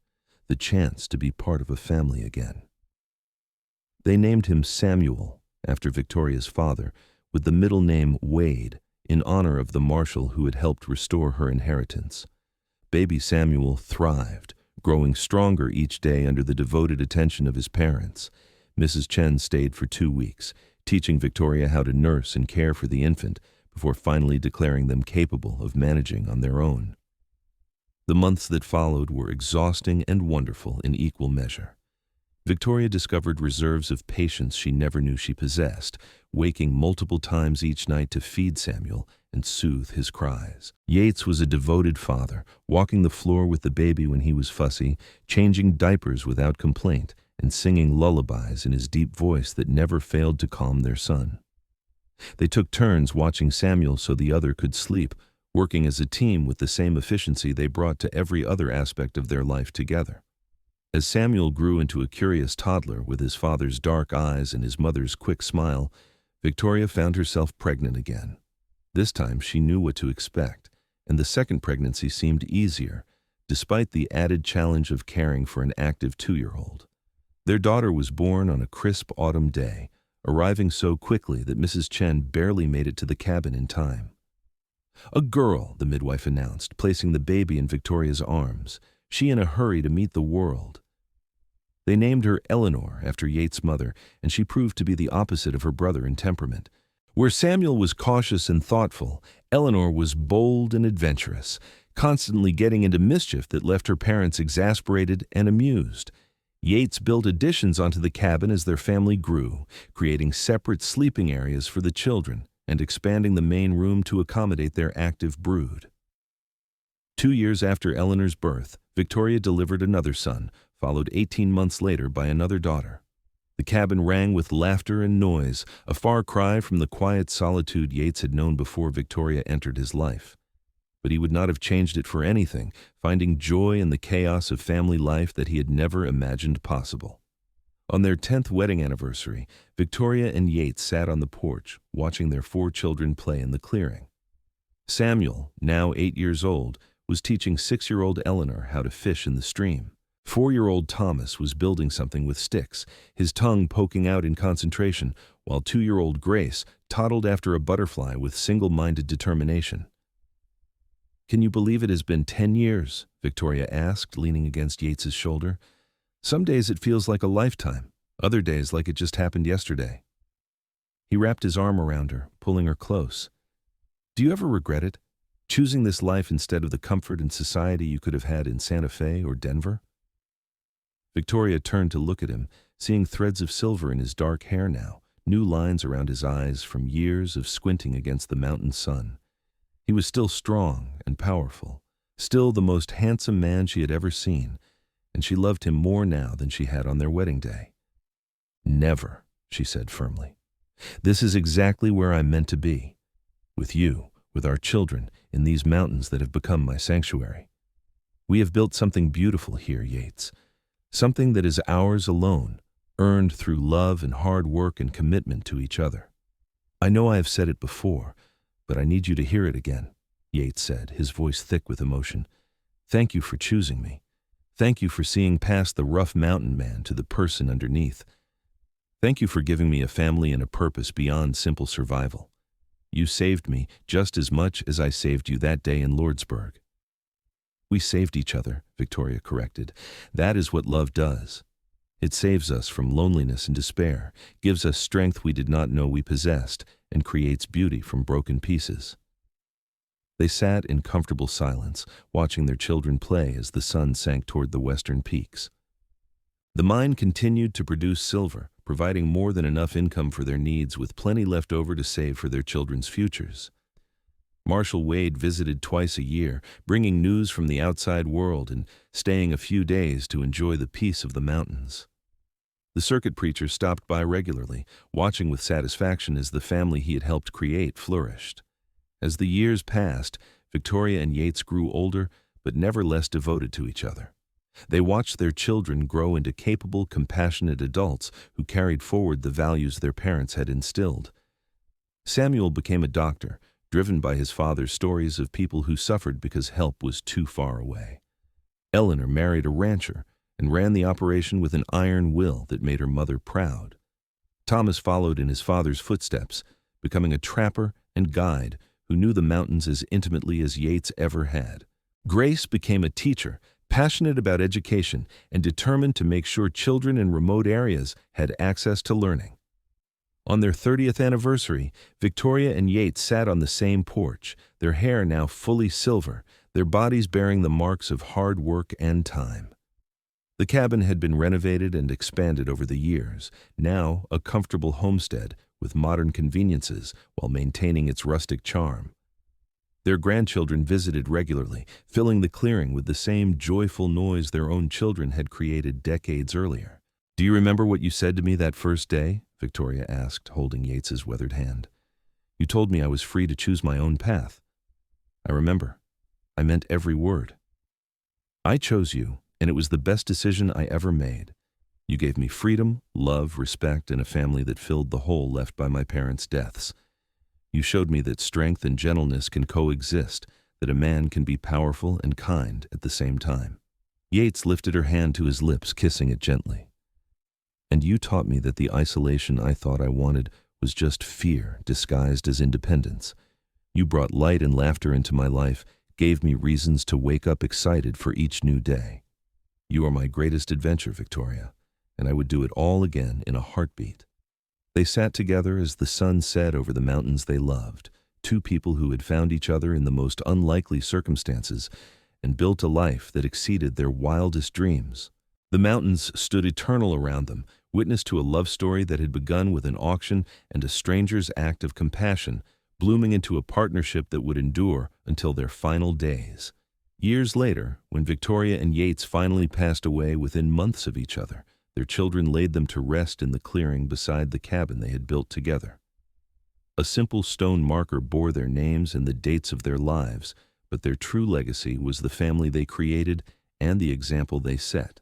the chance to be part of a family again." They named him Samuel, after Victoria's father, with the middle name Wade, in honor of the marshal who had helped restore her inheritance. Baby Samuel thrived, growing stronger each day under the devoted attention of his parents. Mrs. Chen stayed for 2 weeks, teaching Victoria how to nurse and care for the infant before finally declaring them capable of managing on their own. The months that followed were exhausting and wonderful in equal measure. Victoria discovered reserves of patience she never knew she possessed, waking multiple times each night to feed Samuel and soothe his cries. Yates was a devoted father, walking the floor with the baby when he was fussy, changing diapers without complaint, and singing lullabies in his deep voice that never failed to calm their son. They took turns watching Samuel so the other could sleep, working as a team with the same efficiency they brought to every other aspect of their life together. As Samuel grew into a curious toddler with his father's dark eyes and his mother's quick smile, Victoria found herself pregnant again. This time she knew what to expect, and the second pregnancy seemed easier, despite the added challenge of caring for an active 2-year-old. Their daughter was born on a crisp autumn day, arriving so quickly that Mrs. Chen barely made it to the cabin in time. "A girl," the midwife announced, placing the baby in Victoria's arms, she in a hurry to meet the world. They named her Eleanor after Yates' mother, and she proved to be the opposite of her brother in temperament. Where Samuel was cautious and thoughtful, Eleanor was bold and adventurous, constantly getting into mischief that left her parents exasperated and amused. Yates built additions onto the cabin as their family grew, creating separate sleeping areas for the children and expanding the main room to accommodate their active brood. 2 years after Eleanor's birth, Victoria delivered another son, followed 18 months later by another daughter. The cabin rang with laughter and noise, a far cry from the quiet solitude Yates had known before Victoria entered his life. But he would not have changed it for anything, finding joy in the chaos of family life that he had never imagined possible. On their 10th wedding anniversary, Victoria and Yates sat on the porch, watching their 4 children play in the clearing. Samuel, now 8 years old, was teaching 6-year-old Eleanor how to fish in the stream. 4-year-old Thomas was building something with sticks, his tongue poking out in concentration, while 2-year-old Grace toddled after a butterfly with single-minded determination. "Can you believe it has been 10 years?" Victoria asked, leaning against Yates's shoulder. "Some days it feels like a lifetime, other days like it just happened yesterday." He wrapped his arm around her, pulling her close. "Do you ever regret it? Choosing this life instead of the comfort and society you could have had in Santa Fe or Denver?" Victoria turned to look at him, seeing threads of silver in his dark hair now, new lines around his eyes from years of squinting against the mountain sun. He was still strong and powerful, still the most handsome man she had ever seen, and she loved him more now than she had on their wedding day. "Never," she said firmly. "This is exactly where I'm meant to be. With you, with our children, in these mountains that have become my sanctuary. We have built something beautiful here, Yates. Something that is ours alone, earned through love and hard work and commitment to each other. I know I have said it before, but I need you to hear it again," Yates said, his voice thick with emotion. "Thank you for choosing me. Thank you for seeing past the rough mountain man to the person underneath. Thank you for giving me a family and a purpose beyond simple survival. You saved me just as much as I saved you that day in Lordsburg." "We saved each other," Victoria corrected. "That is what love does. It saves us from loneliness and despair, gives us strength we did not know we possessed, and creates beauty from broken pieces." They sat in comfortable silence, watching their children play as the sun sank toward the western peaks. The mine continued to produce silver, providing more than enough income for their needs with plenty left over to save for their children's futures. Marshal Wade visited twice a year, bringing news from the outside world and staying a few days to enjoy the peace of the mountains. The circuit preacher stopped by regularly, watching with satisfaction as the family he had helped create flourished. As the years passed, Victoria and Yates grew older, but never less devoted to each other. They watched their children grow into capable, compassionate adults who carried forward the values their parents had instilled. Samuel became a doctor, driven by his father's stories of people who suffered because help was too far away. Eleanor married a rancher and ran the operation with an iron will that made her mother proud. Thomas followed in his father's footsteps, becoming a trapper and guide who knew the mountains as intimately as Yates ever had. Grace became a teacher, passionate about education and determined to make sure children in remote areas had access to learning. On their 30th anniversary, Victoria and Yates sat on the same porch, their hair now fully silver, their bodies bearing the marks of hard work and time. The cabin had been renovated and expanded over the years, now a comfortable homestead with modern conveniences while maintaining its rustic charm. Their grandchildren visited regularly, filling the clearing with the same joyful noise their own children had created decades earlier. "Do you remember what you said to me that first day?" Victoria asked, holding Yates's weathered hand. "You told me I was free to choose my own path." I remember. I meant every word. I chose you, and it was the best decision I ever made. You gave me freedom, love, respect, and a family that filled the hole left by my parents' deaths. You showed me that strength and gentleness can coexist, that a man can be powerful and kind at the same time. Yates lifted her hand to his lips, kissing it gently. And you taught me that the isolation I thought I wanted was just fear disguised as independence. You brought light and laughter into my life, gave me reasons to wake up excited for each new day. You are my greatest adventure, Victoria, and I would do it all again in a heartbeat. They sat together as the sun set over the mountains they loved, two people who had found each other in the most unlikely circumstances and built a life that exceeded their wildest dreams. The mountains stood eternal around them, witness to a love story that had begun with an auction and a stranger's act of compassion, blooming into a partnership that would endure until their final days. Years later, when Victoria and Yates finally passed away within months of each other, their children laid them to rest in the clearing beside the cabin they had built together. A simple stone marker bore their names and the dates of their lives, but their true legacy was the family they created and the example they set.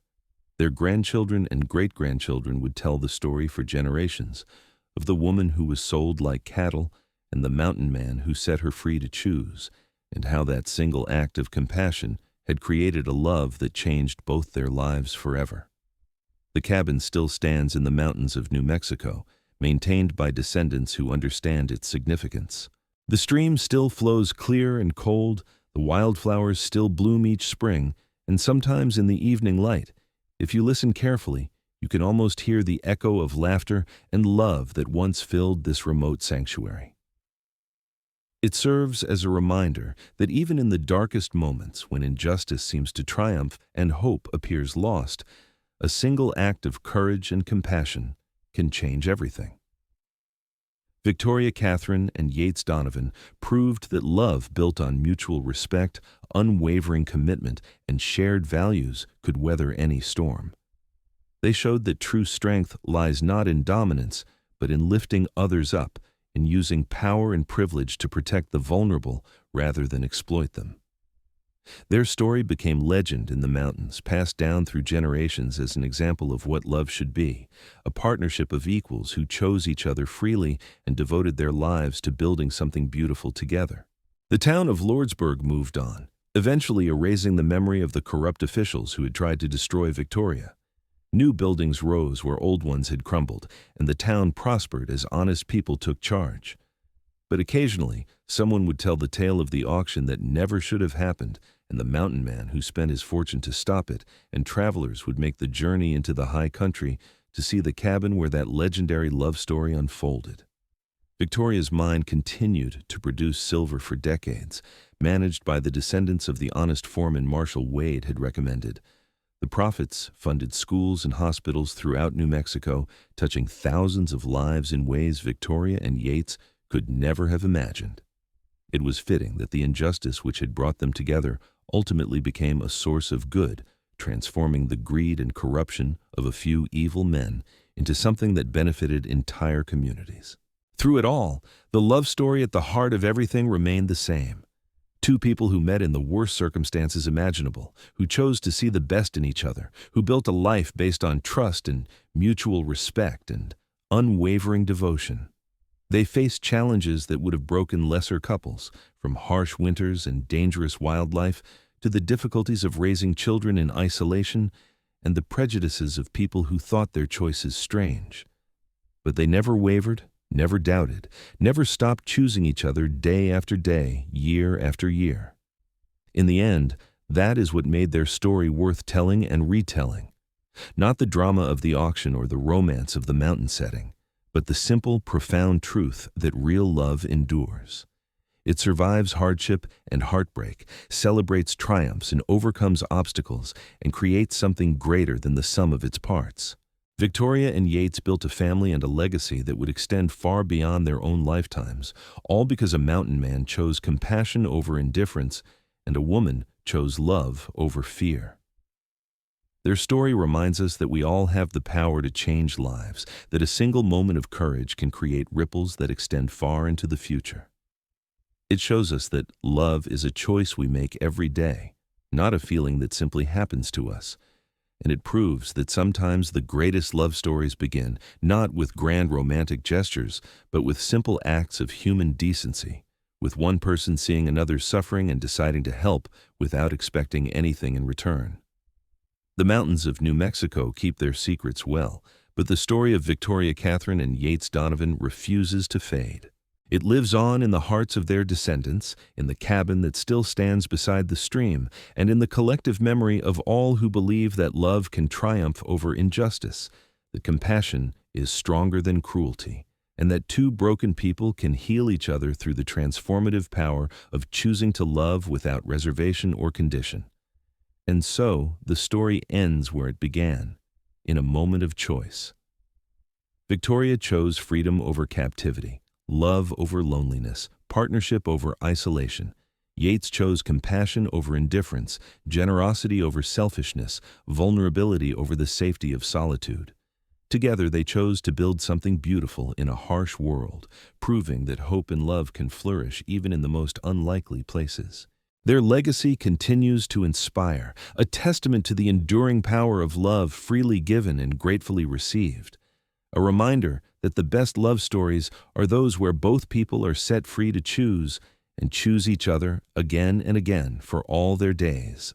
Their grandchildren and great-grandchildren would tell the story for generations of the woman who was sold like cattle and the mountain man who set her free to choose, and how that single act of compassion had created a love that changed both their lives forever. The cabin still stands in the mountains of New Mexico, maintained by descendants who understand its significance. The stream still flows clear and cold, the wildflowers still bloom each spring, and sometimes in the evening light, if you listen carefully, you can almost hear the echo of laughter and love that once filled this remote sanctuary. It serves as a reminder that even in the darkest moments when injustice seems to triumph and hope appears lost, a single act of courage and compassion can change everything. Victoria Katherine and Yates Donovan proved that love built on mutual respect, unwavering commitment, and shared values could weather any storm. They showed that true strength lies not in dominance, but in lifting others up, in using power and privilege to protect the vulnerable rather than exploit them. Their story became legend in the mountains, passed down through generations as an example of what love should be, a partnership of equals who chose each other freely and devoted their lives to building something beautiful together. The town of Lordsburg moved on, eventually erasing the memory of the corrupt officials who had tried to destroy Victoria. New buildings rose where old ones had crumbled, and the town prospered as honest people took charge. But occasionally, someone would tell the tale of the auction that never should have happened, and the mountain man who spent his fortune to stop it, and travelers would make the journey into the high country to see the cabin where that legendary love story unfolded. Victoria's mine continued to produce silver for decades, managed by the descendants of the honest foreman Marshall Wade had recommended. The profits funded schools and hospitals throughout New Mexico, touching thousands of lives in ways Victoria and Yates could never have imagined. It was fitting that the injustice which had brought them together ultimately became a source of good, transforming the greed and corruption of a few evil men into something that benefited entire communities. Through it all, the love story at the heart of everything remained the same. Two people who met in the worst circumstances imaginable, who chose to see the best in each other, who built a life based on trust and mutual respect and unwavering devotion. They faced challenges that would have broken lesser couples, from harsh winters and dangerous wildlife to the difficulties of raising children in isolation and the prejudices of people who thought their choices strange. But they never wavered, never doubted, never stopped choosing each other day after day, year after year. In the end, that is what made their story worth telling and retelling. Not the drama of the auction or the romance of the mountain setting, but the simple, profound truth that real love endures. It survives hardship and heartbreak, celebrates triumphs and overcomes obstacles, and creates something greater than the sum of its parts. Victoria and Yates built a family and a legacy that would extend far beyond their own lifetimes, all because a mountain man chose compassion over indifference and a woman chose love over fear. Their story reminds us that we all have the power to change lives, that a single moment of courage can create ripples that extend far into the future. It shows us that love is a choice we make every day, not a feeling that simply happens to us. And it proves that sometimes the greatest love stories begin not with grand romantic gestures, but with simple acts of human decency, with one person seeing another suffering and deciding to help without expecting anything in return. The mountains of New Mexico keep their secrets well, but the story of Victoria Katherine and Yates Donovan refuses to fade. It lives on in the hearts of their descendants, in the cabin that still stands beside the stream, and in the collective memory of all who believe that love can triumph over injustice, that compassion is stronger than cruelty, and that two broken people can heal each other through the transformative power of choosing to love without reservation or condition. And so, the story ends where it began, in a moment of choice. Victoria chose freedom over captivity, love over loneliness, partnership over isolation. Yates chose compassion over indifference, generosity over selfishness, vulnerability over the safety of solitude. Together they chose to build something beautiful in a harsh world, proving that hope and love can flourish even in the most unlikely places. Their legacy continues to inspire, a testament to the enduring power of love freely given and gratefully received. A reminder that the best love stories are those where both people are set free to choose and choose each other again and again for all their days.